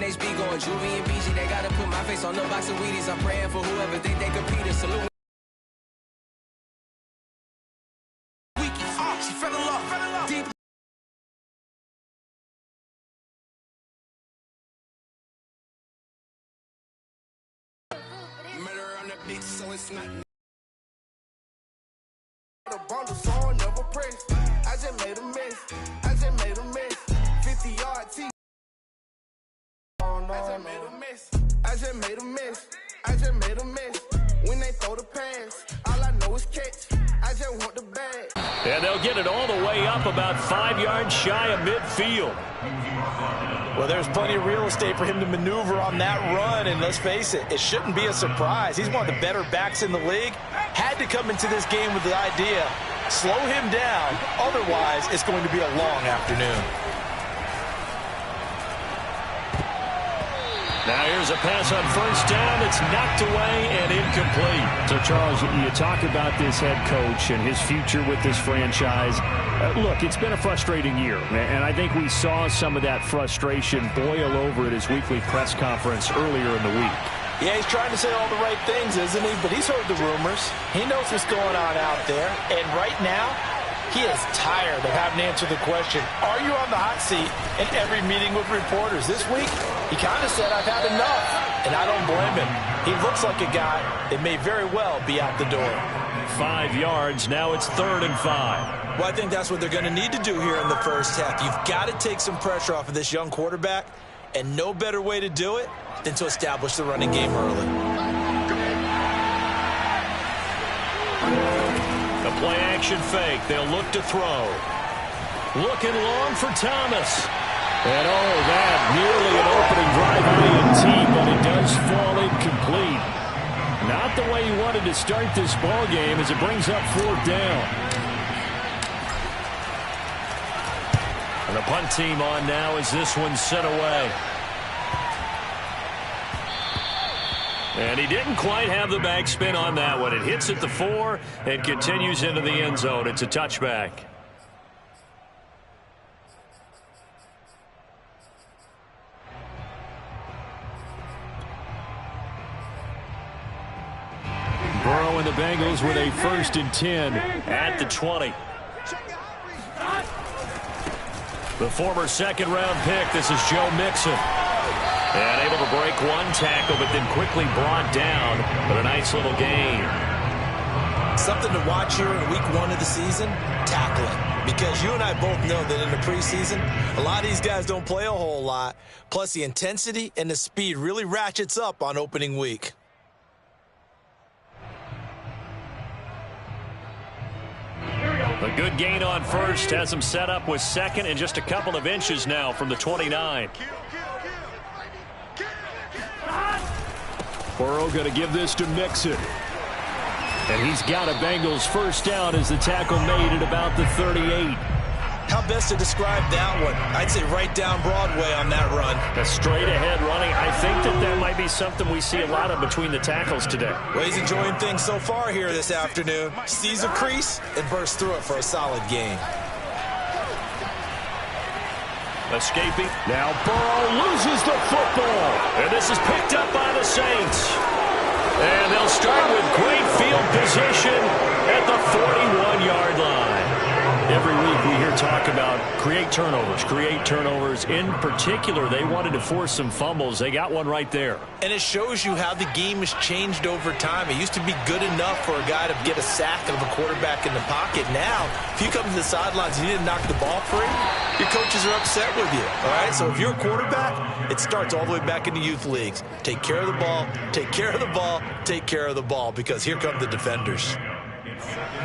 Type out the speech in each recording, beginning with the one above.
HB going Juvie and BG. They gotta put my face on the box of Wheaties. I'm praying for whoever think they compete and salute. She fell in love. Deep. Murder on the beach, so it's not. The bundle, so I never press. I just made a mess. 50-yard T. I just made a mess. When they throw the pass, all I know is catch. I just want the bag. And they'll get it all the way up about 5 yards shy of midfield. Well, there's plenty of real estate for him to maneuver on that run, and let's face it, it shouldn't be a surprise. He's one of the better backs in the league. Had to come into this game with the idea, slow him down, otherwise it's going to be a long afternoon. Now here's a pass on first down. It's knocked away and incomplete. So, Charles, you talk about this head coach and his future with this franchise. Look, it's been a frustrating year, and I think we saw some of that frustration boil over at his weekly press conference earlier in the week. Yeah, he's trying to say all the right things, isn't he? But he's heard the rumors. He knows what's going on out there. And right now, he is tired of having to answer the question, are you on the hot seat in every meeting with reporters? This week, he kind of said, I've had enough. And I don't blame him. He looks like a guy that may very well be out the door. 5 yards. Now it's 3rd and 5. Well, I think that's what they're going to need to do here in the first half. You've got to take some pressure off of this young quarterback. And no better way to do it than to establish the running game early. The play-action fake. They'll look to throw. Looking long for Thomas. And, oh, that nearly an opening drive INT, but it does fall incomplete. Not the way he wanted to start this ball game as it brings up 4th down. And the punt team on now as this one's sent away. And he didn't quite have the backspin on that one. It hits at the 4 and continues into the end zone. It's a touchback. Burrow and the Bengals with a 1st and 10 at the 20. The former 2nd-round pick, this is Joe Mixon. And able to break one tackle, but then quickly brought down. But a nice little gain. Something to watch here in week 1 of the season, tackling. Because you and I both know that in the preseason, a lot of these guys don't play a whole lot. Plus, the intensity and the speed really ratchets up on opening week. A good gain on first has him set up with 2nd and just a couple of inches now from the 29. Burrow going to give this to Mixon. And he's got a Bengals 1st down as the tackle made at about the 38. How best to describe that one? I'd say right down Broadway on that run. A straight-ahead running. I think that might be something we see a lot of between the tackles today. Well, he's enjoying things so far here this afternoon. Sees a crease and bursts through it for a solid gain. Escaping. Now Burrow loses the football. And this is picked up by the Saints. And they'll start with great field position at the 41-yard line. Every week we hear talk about create turnovers. In particular, they wanted to force some fumbles. They got one right there. And it shows you how the game has changed over time. It used to be good enough for a guy to get a sack of a quarterback in the pocket. Now, if you come to the sidelines and you didn't knock the ball free, your coaches are upset with you. All right, so if you're a quarterback, it starts all the way back in the youth leagues. Take care of the ball, take care of the ball, take care of the ball, because here come the defenders.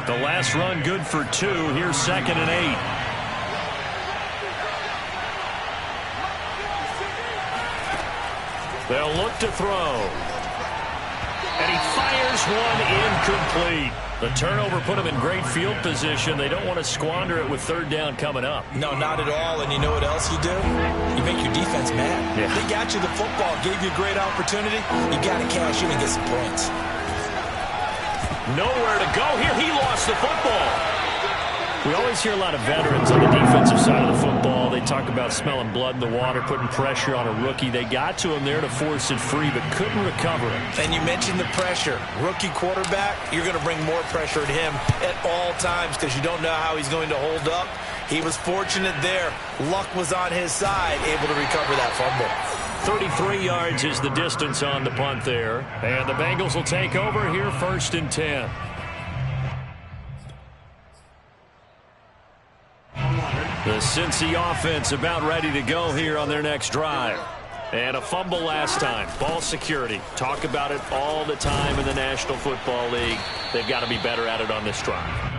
The last run good for 2. Here's 2nd and 8. They'll look to throw. And he fires one incomplete. The turnover put him in great field position. They don't want to squander it with 3rd down coming up. No, not at all. And you know what else you do? You make your defense mad. Yeah. They got you the football, gave you a great opportunity. You got to cash in and get some points. Nowhere to go here. He lost the football. We always hear a lot of veterans on the defensive side of the football. They talk about smelling blood in the water, putting pressure on a rookie. They got to him there to force it free, but couldn't recover it. And you mentioned the pressure. Rookie quarterback, you're going to bring more pressure at him at all times because you don't know how he's going to hold up. He was fortunate there. Luck was on his side, able to recover that fumble. 33 yards is the distance on the punt there. And the Bengals will take over here 1st and 10. The Cincy offense about ready to go here on their next drive. And a fumble last time. Ball security. Talk about it all the time in the National Football League. They've got to be better at it on this drive.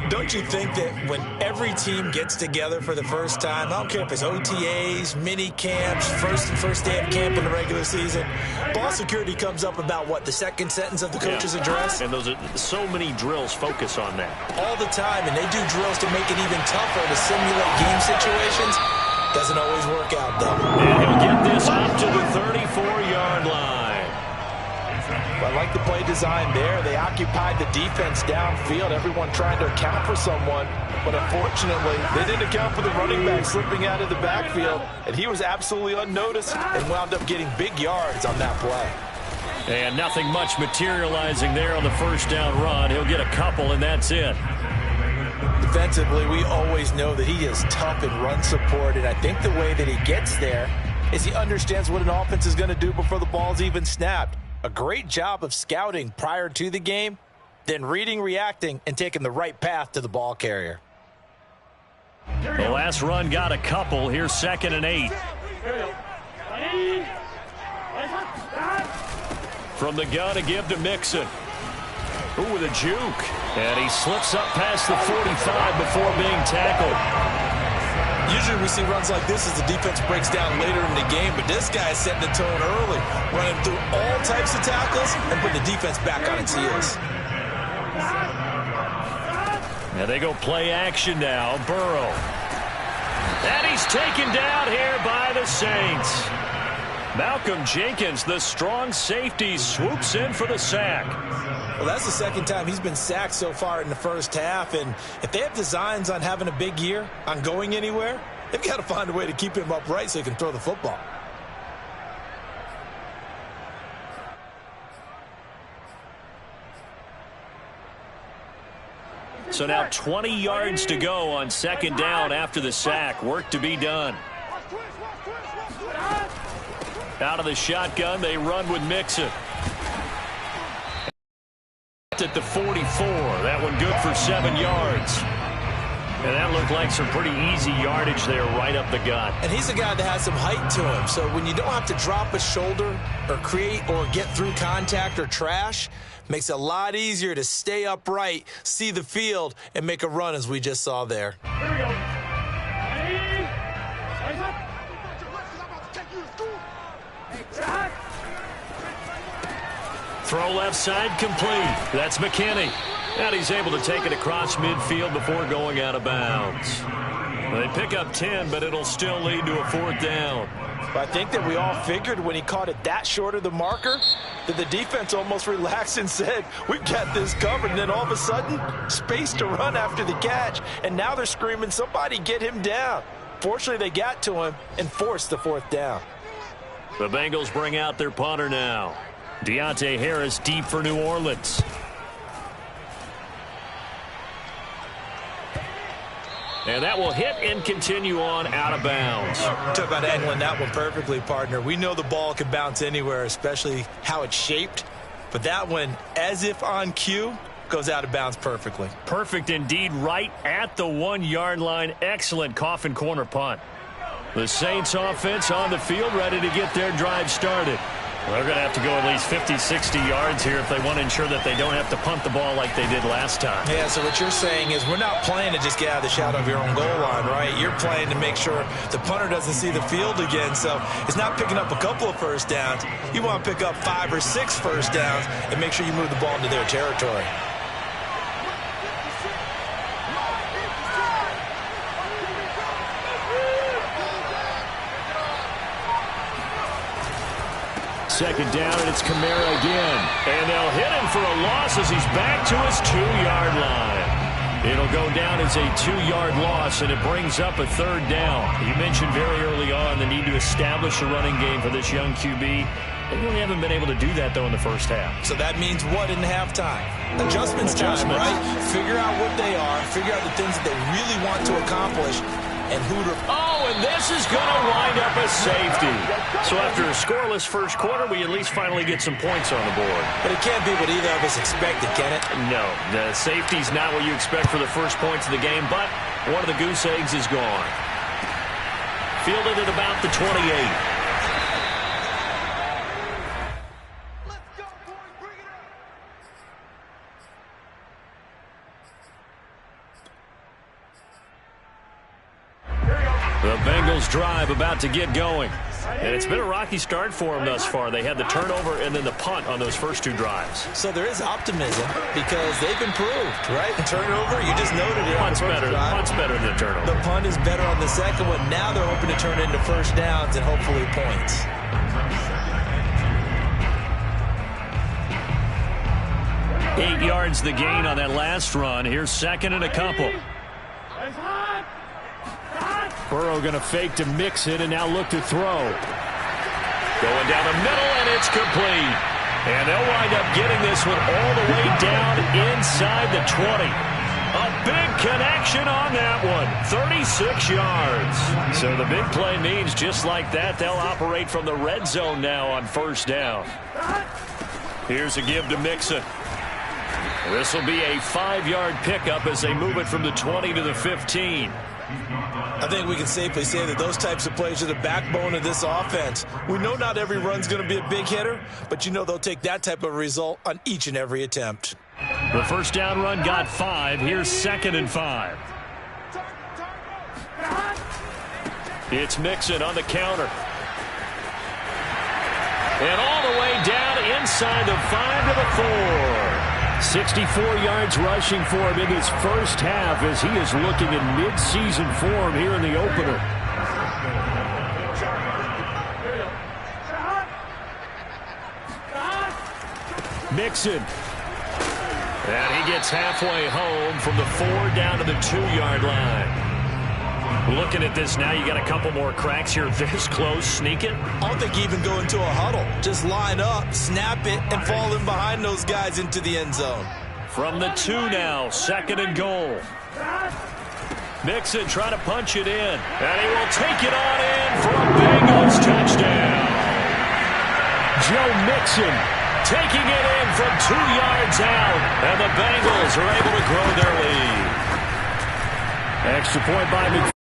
Don't you think that when every team gets together for the first time, I don't care if it's OTAs, mini camps, first day of camp in the regular season, ball security comes up about what, the second sentence of the coach's address? And those are so many drills focus on that. All the time, and they do drills to make it even tougher to simulate game situations. Doesn't always work out, though. And he'll get this up to the 34-yard line. I like the play design there. They occupied the defense downfield, everyone trying to account for someone. But unfortunately, they didn't account for the running back slipping out of the backfield. And he was absolutely unnoticed and wound up getting big yards on that play. And nothing much materializing there on the first down run. He'll get a couple, and that's it. Defensively, we always know that he is tough in run support. And I think the way that he gets there is he understands what an offense is going to do before the ball's even snapped. A great job of scouting prior to the game, then reading, reacting, and taking the right path to the ball carrier. The last run got a couple. Here's 2nd and 8. From the gun to give to Mixon. Ooh, with a juke. And he slips up past the 45 before being tackled. Usually we see runs like this as the defense breaks down later in the game, but this guy is setting the tone early, running through all types of tackles and putting the defense back on its heels. Now they go play action now. Burrow. And he's taken down here by the Saints. Malcolm Jenkins, the strong safety, swoops in for the sack. Well, that's the second time he's been sacked so far in the first half, and if they have designs on having a big year, on going anywhere, they've got to find a way to keep him upright so he can throw the football. So now 20 yards to go on 2nd down after the sack. Work to be done. Out of the shotgun, they run with Mixon. At the 44. That one good for 7 yards. And that looked like some pretty easy yardage there right up the gut. And he's a guy that has some height to him. So when you don't have to drop a shoulder or create or get through contact or trash, makes it a lot easier to stay upright, see the field, and make a run as we just saw there. Here we go. Throw left side complete. That's McKinney. And he's able to take it across midfield before going out of bounds. They pick up 10, but it'll still lead to a 4th down. I think that we all figured when he caught it that short of the marker that the defense almost relaxed and said, we've got this covered. And then all of a sudden, space to run after the catch. And now they're screaming, somebody get him down. Fortunately, they got to him and forced the 4th down. The Bengals bring out their punter now. Deontay Harris deep for New Orleans. And that will hit and continue on out of bounds. Talk about angling that one perfectly, partner. We know the ball can bounce anywhere, especially how it's shaped. But that one, as if on cue, goes out of bounds perfectly. Perfect indeed, right at the 1-yard line. Excellent coffin corner punt. The Saints offense on the field, ready to get their drive started. They're going to have to go at least 50, 60 yards here if they want to ensure that they don't have to punt the ball like they did last time. Yeah, so what you're saying is we're not playing to just get out of the shadow of your own goal line, right? You're playing to make sure the punter doesn't see the field again. So it's not picking up a couple of first downs. You want to pick up 5 or 6 first downs and make sure you move the ball into their territory. Second down, and it's Kamara again. And they'll hit him for a loss as he's back to his 2-yard line. It'll go down as a 2-yard loss, and it brings up a 3rd down. You mentioned very early on the need to establish a running game for this young QB. They really haven't been able to do that, though, in the first half. So that means what in halftime? Adjustments time, right? Figure out what they are, figure out the things that they really want to accomplish, and who to... Oh, and this is going to wind up a safety. So after a scoreless first quarter, we at least finally get some points on the board. But it can't be what either of us expected, can it? No, the safety's not what you expect for the first points of the game, but one of the goose eggs is gone. Fielded at about the 28. The Bengals drive about to get going. And it's been a rocky start for them thus far. They had the turnover and then the punt on those first 2 drives. So there is optimism because they've improved, right? Turnover, you just noted it. Punt's better than the turnover. The punt is better on the second one. Now they're hoping to turn into first downs and hopefully points. Eight yards the gain on that last run. Here's 2nd and a couple. Burrow going to fake to mix it and now look to throw. Going down the middle, and it's complete. And they'll wind up getting this one all the way down inside the 20. A big connection on that one. 36 yards. So the big play means just like that, they'll operate from the red zone now on first down. Here's a give to Mixon. This will be a 5-yard pickup as they move it from the 20 to the 15. I think we can safely say that those types of plays are the backbone of this offense. We know not every run's going to be a big hitter, but you know they'll take that type of result on each and every attempt. The first down run got 5. Here's 2nd and 5. It's Mixon on the counter. And all the way down inside the 5 to the 4. 64 yards rushing for him in his first half as he is looking in mid-season form here in the opener. Mixon. And he gets halfway home from the 4 down to the 2-yard line. Looking at this now, you got a couple more cracks here this close. Sneak it. I don't think you even go into a huddle. Just line up, snap it, and fall in behind those guys into the end zone. From the 2 now, 2nd and goal. Mixon trying to punch it in. And he will take it on in for a Bengals touchdown. Joe Mixon taking it in from 2 yards out. And the Bengals are able to grow their lead. Extra point by McPherson.